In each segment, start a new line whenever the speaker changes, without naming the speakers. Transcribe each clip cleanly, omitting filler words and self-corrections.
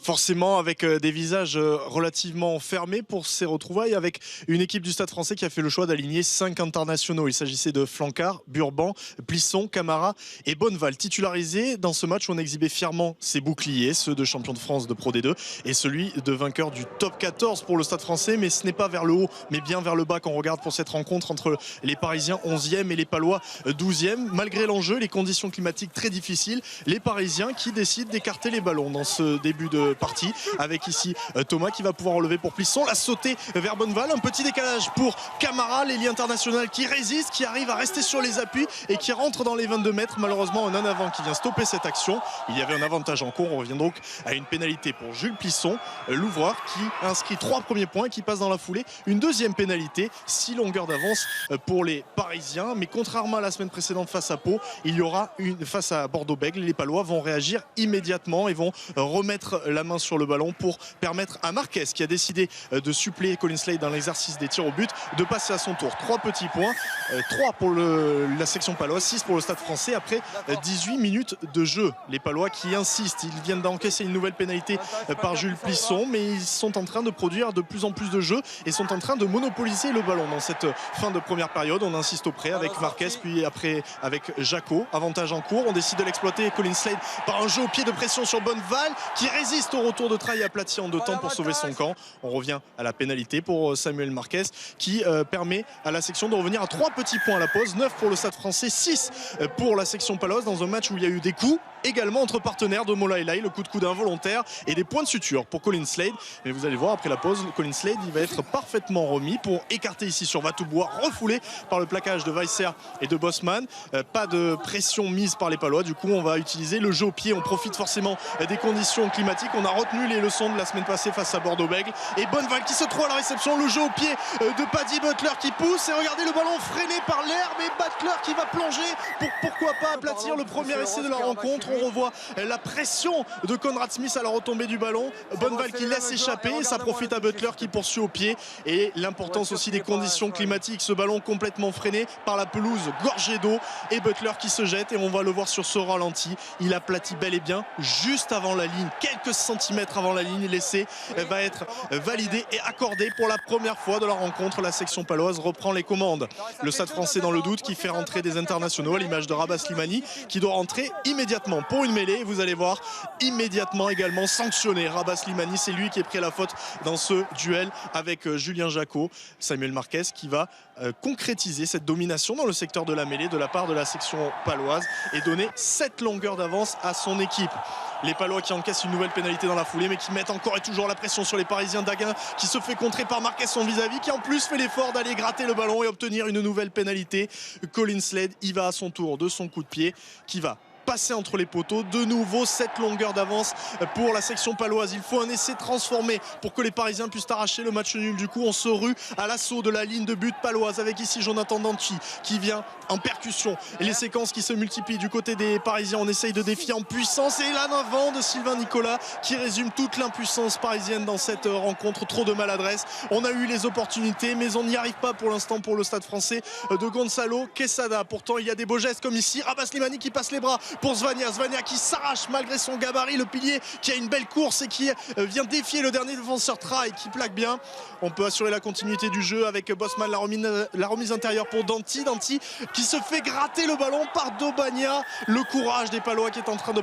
Forcément avec des visages relativement fermés pour ces retrouvailles, avec une équipe du Stade Français qui a fait le choix d'aligner 5 internationaux. Il s'agissait de Flancard, Burban, Plisson, Camara et Bonneval, titularisés dans ce match où on exhibait fièrement ses boucliers, ceux de champion de France de Pro D2 et celui de vainqueur du top 14 pour le Stade Français. Mais ce n'est pas vers le haut mais bien vers le bas qu'on regarde pour cette rencontre entre les Parisiens 11e et les Palois 12e. Malgré l'enjeu, les conditions climatiques très difficiles, les Parisiens qui décident d'écarter les ballons dans ce début de partie, avec ici Thomas qui va pouvoir relever pour Plisson, la sautée vers Bonneval, un petit décalage pour Camara, l'ailier international qui résiste, qui arrive à rester sur les appuis et qui rentre dans les 22 mètres. Malheureusement un avant qui vient stopper cette action. Il y avait un avantage en cours. On revient donc à une pénalité pour Jules Plisson, l'ouvreur qui inscrit 3 premiers points, qui passe dans la foulée une deuxième pénalité, 6 longueurs d'avance pour les Parisiens. Mais contrairement à la semaine précédente face à Pau, il y aura une face à Bordeaux-Bègles. Les Palois vont réagir immédiatement et vont remettre la main sur le ballon pour permettre à Marquez, qui a décidé de suppléer Colin Slade dans l'exercice des tirs au but, de passer à son tour. 3 petits points, 3 pour la section paloise, 6 pour le Stade Français après 18 minutes de jeu. Les Palois qui insistent, ils viennent d'encaisser une nouvelle pénalité par Jules Plisson, mais ils sont en train de produire de plus en plus de jeux et sont en train de monopoliser le ballon dans cette fin de première période. On insiste au près avec Marquez, puis après avec Jaco. Avantage en cours, on décide de l'exploiter. Colin Slade par un jeu au pied de pression sur Bonneval qui résiste au retour de Traille aplati en 2 temps pour sauver son camp. On revient à la pénalité pour Samuel Marquez qui permet à la section de revenir à 3 petits points à la pause. 9 pour le Stade Français, 6 pour la section paloise dans un match où il y a eu des coups également entre partenaires de Mola Elai, le coup de coude involontaire et des points de suture pour Colin Slade. Mais vous allez voir après la pause, Colin Slade il va être parfaitement remis pour écarter ici sur Vatoubois, refoulé par le plaquage de Weisser et de Bosman. Pas de pression mise par les Palois, du coup on va utiliser le jeu au pied. On profite forcément des conditions climatiques. On a retenu les leçons de la semaine passée face à Bordeaux-Bègles et Bonneval qui se trouve à la réception, le jeu au pied de Paddy Butler qui pousse et regardez le ballon freiné par l'air, mais Butler qui va plonger pour pourquoi pas aplatir le premier essai de la rencontre. On revoit la pression de Conrad Smith à la retombée du ballon. Bonneval qui laisse échapper et ça profite à Butler qui poursuit au pied. Et l'importance aussi des conditions climatiques, ce ballon complètement freiné par la pelouse gorgée d'eau et Butler qui se jette et on va le voir sur ce ralenti. Il aplatit bel et bien juste avant la ligne, quelques centimètres avant la ligne. L'essai va être validé et accordé pour la première fois de la rencontre. La section paloise reprend les commandes. Le Stade Français dans le doute qui fait rentrer des internationaux à l'image de Rabah Slimani qui doit rentrer immédiatement pour une mêlée. Vous allez voir immédiatement également sanctionné. Rabah Slimani, c'est lui qui est pris à la faute dans ce duel avec Julien Jaco. Samuel Marquez qui va concrétiser cette domination dans le secteur de la mêlée de la part de la section paloise et donner 7 longueurs d'avance à son équipe. Les Palois qui encaissent une nouvelle pénalité dans la foulée mais qui mettent encore et toujours la pression sur les Parisiens. Daguin qui se fait contrer par Marquez son vis-à-vis qui en plus fait l'effort d'aller gratter le ballon et obtenir une nouvelle pénalité. Colin Slade y va à son tour de son coup de pied qui va passer entre les poteaux. De nouveau 7 longueurs d'avance pour la section paloise. Il faut un essai transformé pour que les Parisiens puissent arracher le match nul. Du coup on se rue à l'assaut de la ligne de but paloise avec ici Jonathan Danti qui vient en percussion et les séquences qui se multiplient du côté des Parisiens. On essaye de défier en puissance et là l'avant de Sylvain Nicolas qui résume toute l'impuissance parisienne dans cette rencontre. Trop de maladresse. On a eu les opportunités mais on n'y arrive pas pour l'instant pour le Stade Français de Gonzalo Quesada. Pourtant il y a des beaux gestes comme ici Rabah Slimani qui passe les bras pour Zvania qui s'arrache malgré son gabarit, le pilier qui a une belle course et qui vient défier le dernier défenseur Traille qui plaque bien. On peut assurer la continuité du jeu avec Bosman, la remise intérieure pour Danti qui se fait gratter le ballon par Dobagna. Le courage des Palois qui est en train de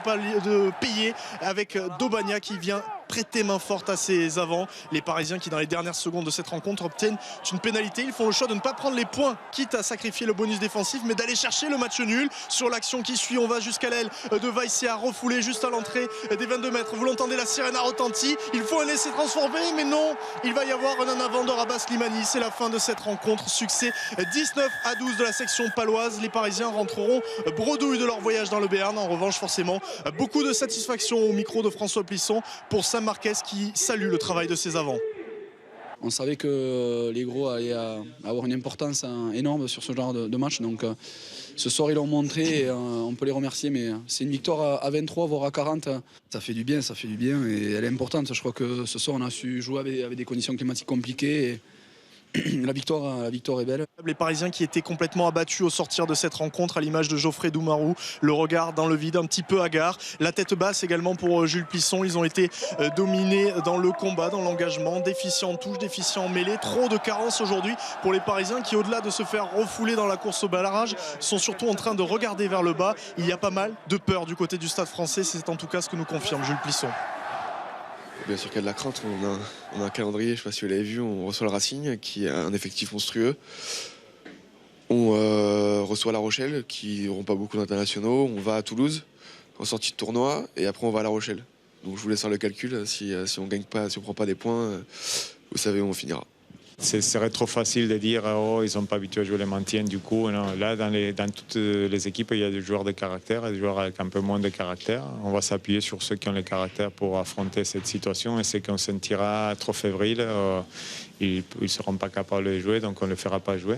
payer avec Dobagna qui vient prêter main forte à ses avants. Les Parisiens qui dans les dernières secondes de cette rencontre obtiennent une pénalité. Ils font le choix de ne pas prendre les points quitte à sacrifier le bonus défensif mais d'aller chercher le match nul. Sur l'action qui suit on va jusqu'à l'aile de Weisser refoulé juste à l'entrée des 22 mètres. Vous l'entendez, la sirène a retenti. Il faut un essai transformé mais non, il va y avoir un avant de Rabah Slimani. C'est la fin de cette rencontre. Succès 19-12 de la section paloise. Les Parisiens rentreront bredouilles de leur voyage dans le Béarn. En revanche forcément beaucoup de satisfaction au micro de François Plisson pour Sam Marquez qui salue le travail de ses avants.
On savait que les gros allaient avoir une importance énorme sur ce genre de match. Donc ce soir ils l'ont montré et on peut les remercier. Mais c'est une victoire à 23 voire à 40. Ça fait du bien et elle est importante. Je crois que ce soir on a su jouer avec des conditions climatiques compliquées. la victoire est belle.
Les Parisiens qui étaient complètement abattus au sortir de cette rencontre, à l'image de Geoffrey Doumarou, le regard dans le vide, un petit peu hagard, la tête basse également pour Jules Plisson. Ils ont été dominés dans le combat, dans l'engagement, déficients en touche, déficients en mêlée. Trop de carences aujourd'hui pour les Parisiens qui, au-delà de se faire refouler dans la course au barrage, sont surtout en train de regarder vers le bas. Il y a pas mal de peur du côté du Stade Français, c'est en tout cas ce que nous confirme Jules Plisson.
Bien sûr qu'il y a de la crainte, on a un calendrier, je ne sais pas si vous l'avez vu, on reçoit le Racing qui a un effectif monstrueux. On reçoit La Rochelle qui n'auront pas beaucoup d'internationaux. On va à Toulouse en sortie de tournoi et après on va à La Rochelle. Donc je vous laisse faire le calcul, si on gagne pas, si on prend pas des points, vous savez où on finira.
Ce serait trop facile de dire oh, ils ne sont pas habitués à jouer le maintien. Du coup, non. Là, dans toutes les équipes, il y a des joueurs de caractère et des joueurs avec un peu moins de caractère. On va s'appuyer sur ceux qui ont le caractère pour affronter cette situation. Et ceux qu'on sentira trop fébriles, ils ne seront pas capables de jouer, donc on ne les fera pas jouer.